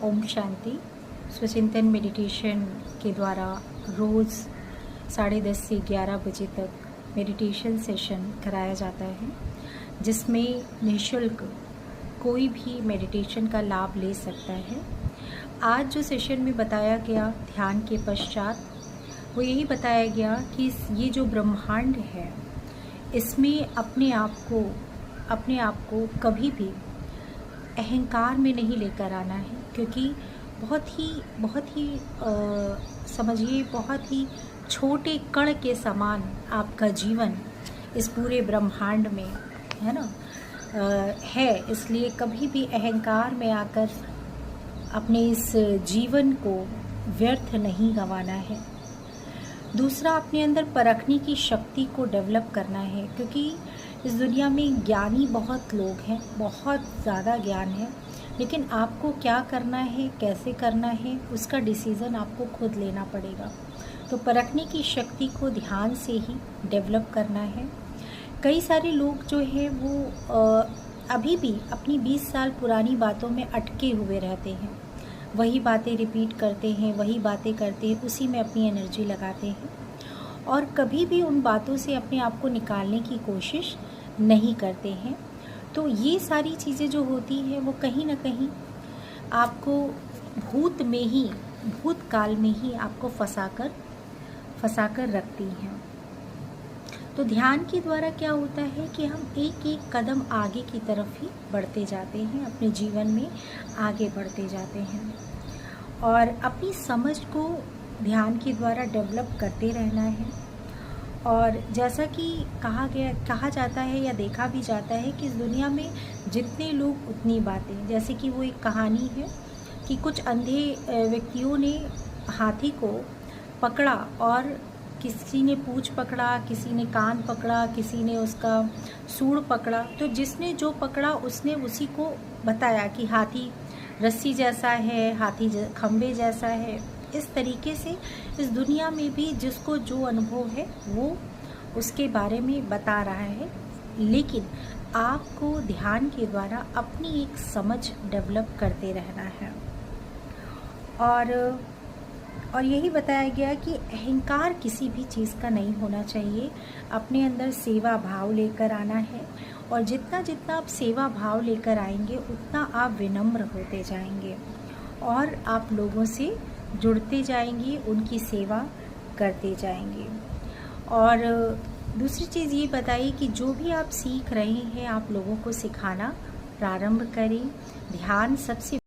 Om Shanti. स्वचिंतन meditation के द्वारा रोज़ 10:30 से 11 बजे तक मेडिटेशन सेशन कराया जाता है, जिसमें निःशुल्क कोई भी मेडिटेशन का लाभ ले सकता है। आज जो सेशन में बताया गया ध्यान के पश्चात, वो यही बताया गया कि ये जो ब्रह्मांड है, इसमें अपने आप को कभी भी अहंकार में नहीं लेकर आना है, क्योंकि बहुत ही समझिए बहुत ही छोटे कण के समान आपका जीवन इस पूरे ब्रह्मांड में है ना है। इसलिए कभी भी अहंकार में आकर अपने इस जीवन को व्यर्थ नहीं गंवाना है। दूसरा, अपने अंदर परखने की शक्ति को डेवलप करना है, क्योंकि इस दुनिया में ज्ञानी बहुत लोग हैं, बहुत ज़्यादा ज्ञान है, लेकिन आपको क्या करना है, कैसे करना है, उसका डिसीज़न आपको खुद लेना पड़ेगा। तो परखने की शक्ति को ध्यान से ही डेवलप करना है। कई सारे लोग जो है वो अभी भी अपनी 20 साल पुरानी बातों में अटके हुए रहते हैं, वही बातें रिपीट करते हैं, वही बातें करते हैं, उसी में अपनी एनर्जी लगाते हैं और कभी भी उन बातों से अपने आप को निकालने की कोशिश नहीं करते हैं। तो ये सारी चीज़ें जो होती हैं वो कहीं ना कहीं आपको भूतकाल में ही आपको फंसाकर रखती हैं। तो ध्यान के द्वारा क्या होता है कि हम एक एक कदम आगे की तरफ ही बढ़ते जाते हैं, अपने जीवन में आगे बढ़ते जाते हैं और अपनी समझ को ध्यान के द्वारा डेवलप करते रहना है। और जैसा कि कहा जाता है या देखा भी जाता है कि इस दुनिया में जितने लोग उतनी बातें। जैसे कि वो एक कहानी है कि कुछ अंधे व्यक्तियों ने हाथी को पकड़ा और किसी ने पूँछ पकड़ा, किसी ने कान पकड़ा, किसी ने उसका सूंड पकड़ा। तो जिसने जो पकड़ा उसने उसी को बताया कि हाथी रस्सी जैसा है, हाथी खम्भे जैसा है। इस तरीके से इस दुनिया में भी जिसको जो अनुभव है वो उसके बारे में बता रहा है, लेकिन आपको ध्यान के द्वारा अपनी एक समझ डेवलप करते रहना है। और यही बताया गया कि अहंकार किसी भी चीज़ का नहीं होना चाहिए। अपने अंदर सेवा भाव लेकर आना है और जितना आप सेवा भाव लेकर आएंगे उतना आप विनम्र होते जाएंगे और आप लोगों से जुड़ते जाएंगे, उनकी सेवा करते जाएंगे। और दूसरी चीज़ ये बताइए कि जो भी आप सीख रहे हैं आप लोगों को सिखाना प्रारंभ करें। ध्यान सबसे